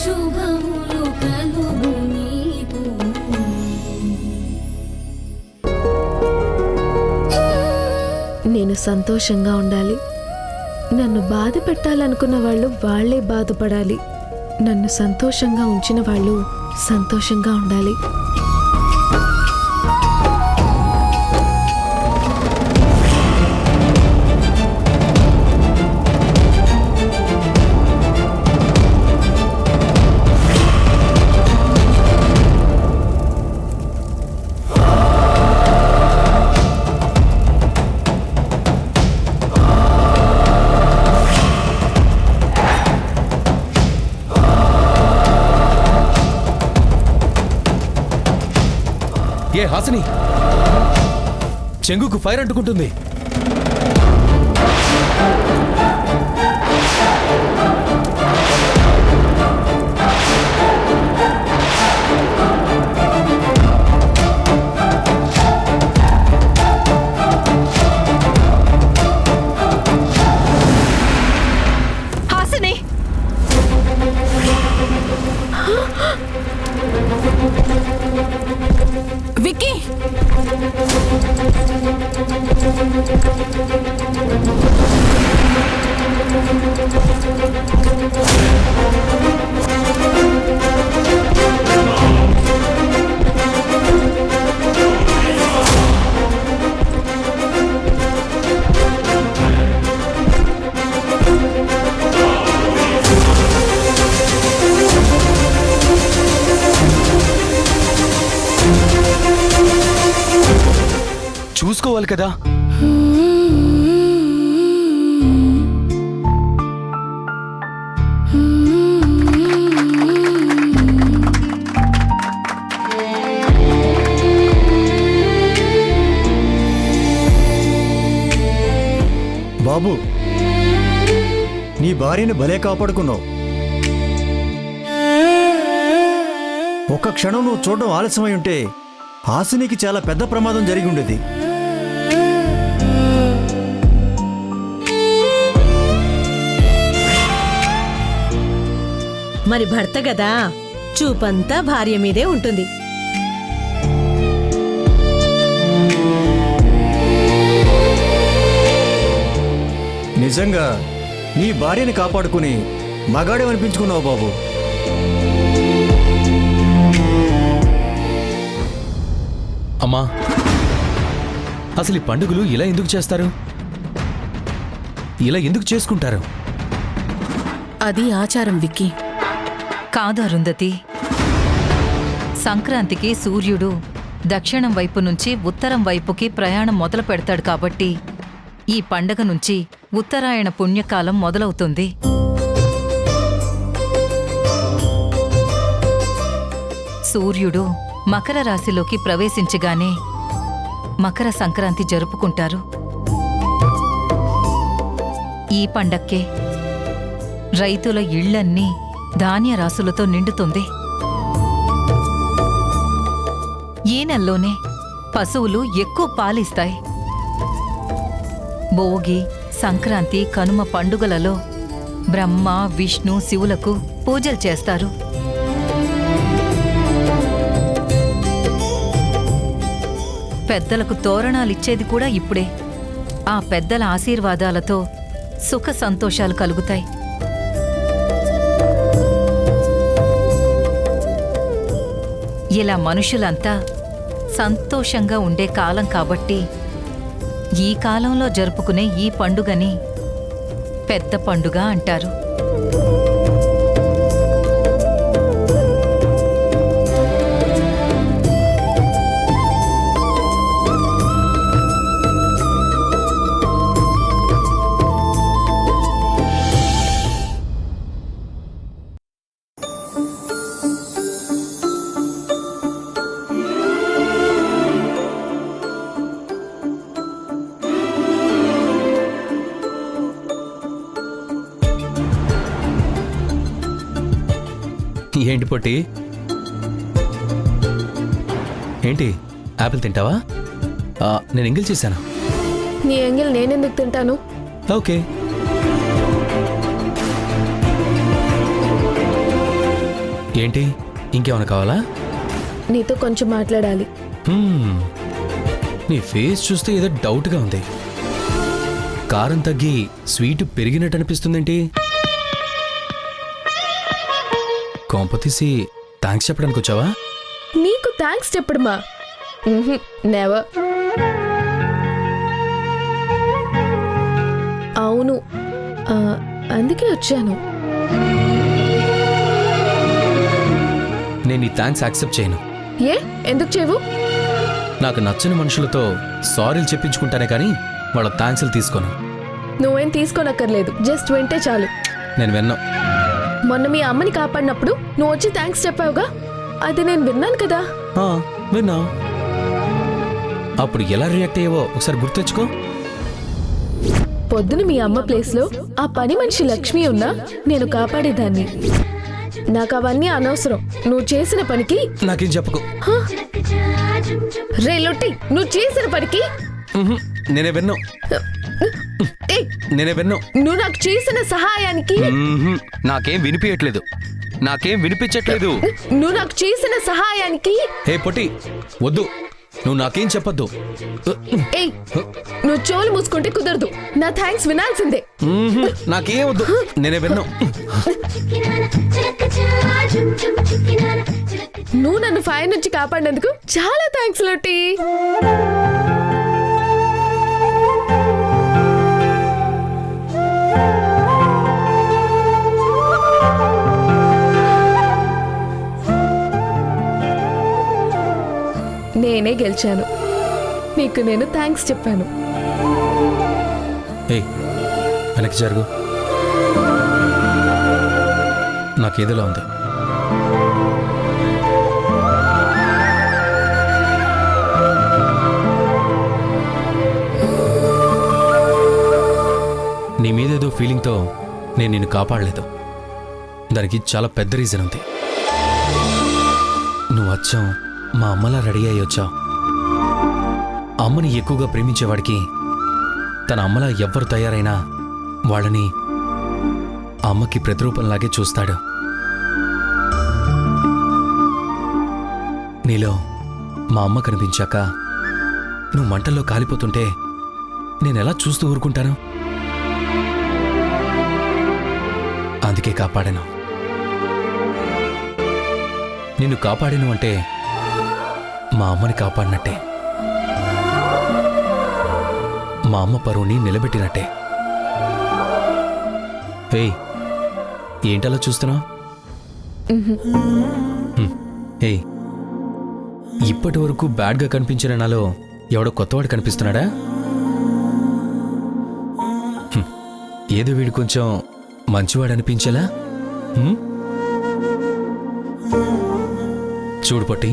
శుభములు కలుగు నీకు. నేను సంతోషంగా ఉండాలి. నన్ను బాధ పెట్టాలనుకున్న వాళ్ళు వాళ్లే బాధపడాలి. నన్ను సంతోషంగా ఉంచిన వాళ్ళు సంతోషంగా ఉండాలి. ఏ హాసిని, చెంగుకు ఫైర్ అంటుకుంటుంది. హాసిని, విక్కీ, చూసుకోవాలి కదా. బాబు, నీ భార్యని భలే కాపాడుకున్నావు. ఒక్క క్షణం నువ్వు చూడడం ఆలస్యమై ఉంటే హాసినికి చాలా పెద్ద ప్రమాదం జరిగి ఉండేది. మరి భర్త గదా, చూపంతా భార్య మీదే ఉంటుంది. నిజంగా నీ భార్యని కాపాడుకుని మగాడేమనిపించుకున్నావు బాబు. అమ్మా, అసలు ఈ పండుగలు ఇలా ఎందుకు చేస్తారు? ఇలా ఎందుకు చేసుకుంటారు? అది ఆచారం విక్కీ. కాదు అరుంధతి, సంక్రాంతికి సూర్యుడు దక్షిణం వైపు నుంచి ఉత్తరం వైపుకి ప్రయాణం మొదలు పెడతాడు కాబట్టి ఈ పండగ నుంచి ఉత్తరాయణ పుణ్యకాలం మొదలవుతుంది. సూర్యుడు మకర రాశిలోకి ప్రవేశించగానే మకర సంక్రాంతి జరుపుకుంటారు. ఈ పండక్కే రైతుల ఇళ్లన్నీ ధాన్య రాసులతో నిండుతుంది. ఈ నెల్లోనే పశువులు ఎక్కువ పాలిస్తాయి. భోగి, సంక్రాంతి, కనుమ పండుగలలో బ్రహ్మ, విష్ణు, శివులకు పూజలు చేస్తారు. పెద్దలకు తోరణాలిచ్చేది కూడా ఇప్పుడే. ఆ పెద్దల ఆశీర్వాదాలతో సుఖ సంతోషాలు కలుగుతాయి. ఇలా మనుషులంతా సంతోషంగా ఉండే కాలం కాబట్టి ఈ కాలంలో జరుపుకునే ఈ పండుగని పెద్ద పండుగ అంటారు. ఏంటి పొట్టి, ఏంటి యాపిల్ తింటావా? నేను ఎంగిల్ చేశాను. నీ ఎంగిల్ నేనెందుకు తింటాను? ఓకే. ఏంటి ఇంకేమైనా కావాలా? నీతో కొంచెం మాట్లాడాలి. హ్మ్. నీ ఫేస్ చూస్తే ఏదో డౌట్గా ఉంది. కారం తగ్గి స్వీట్ పెరిగినట్టు అనిపిస్తుందేంటి? కొంపతీసి థ్యాంక్స్ చెప్పడానికి వచ్చావా? నీకు థ్యాంక్స్ చెప్పడమా? నెవర్. అవును, అందుకే వచ్చాను. నేను నీ థ్యాంక్స్ యాక్సెప్ట్ చేయను. ఏ, ఎందుకు చేయవు? నాకు నచ్చని మనుషులతో సారీలు చెప్పించుకుంటానే కానీ వాళ్ళ థ్యాంక్స్లు తీసుకోను. నువ్వేం తీసుకోనక్కర్లేదు, జస్ట్ వింటే చాలు. నేను విన్నా. మొన్న మీ అమ్మని కాపాడినప్పుడు నువ్వు వచ్చి థ్యాంక్స్ చెప్పావుగా, అది నేను విన్నాను కదా. విన్నా. అప్పుడు ఎలా రియాక్ట్ అయ్యావో ఒకసారి గుర్తెచ్చుకో. పొద్దున మీ అమ్మ ప్లేస్లో ఆ పని మనిషి లక్ష్మి ఉన్నా నేను కాపాడేదాన్ని. నాకు అవన్నీ అనవసరం. నువ్వు చేసిన పనికి నాకేం చెప్పకు. రే లొట్టి, నువ్వు చేసిన పనికి నేనే విన్నా. ఏయ్, నేనే విన్నా. నువ్వు నాకు చేసిన సహాయానికి నాకేం వినిపించట్లేదు. నాకేం వినిపించట్లేదు. నువ్వు నాకు చేసిన సహాయానికి హే పొట్టి, వద్దు. నువ్వు నాకేం చెప్పొద్దు. ఏయ్, నువ్వు చెవులు మూసుకుంటే కుదరదు. నా థ్యాంక్స్ వినాల్సిందే. నాకేం వద్దు. నేనే విన్నా. నువ్వు నన్ను ఫైర్ నుంచి కాపాడినందుకు చాలా థ్యాంక్స్ లొట్టి. నేనే గెలిచాను. నీకు నేను థ్యాంక్స్ చెప్పాను. ఏయ్, వెనక్కి జరుగు. నాకేదోలా ఉంది. నీ మీదేదో ఫీలింగ్తో నేను నిన్ను కాపాడలేదు. దానికి చాలా పెద్ద రీజన్ ఉంది. నువ్వు వచ్చావు, మా అమ్మలా రెడీ అయ్యి వచ్చావు. అమ్మని ఎక్కువగా ప్రేమించేవాడికి తన అమ్మలా ఎవ్వరు తయారైనా వాళ్ళని అమ్మకి ప్రతిరూపంలాగే చూస్తాడు. నీలో మా అమ్మ కనిపించాక నువ్వు మంటల్లో కాలిపోతుంటే నేనెలా చూస్తూ ఊరుకుంటాను? అందుకే కాపాడాను. నిన్ను కాపాడాను అంటే మా అమ్మని కాపాడినట్టే, మా అమ్మ పరువుని నిలబెట్టినట్టే. ఏయ్, ఏంటలా చూస్తున్నావు? ఏయ్, ఇప్పటి వరకు బ్యాడ్గా కనిపించిన నాలో ఎవడో కొత్తవాడు కనిపిస్తున్నాడా? ఏదో వీడు కొంచెం మంచివాడు అనిపించేలా. చూడు పొట్టి,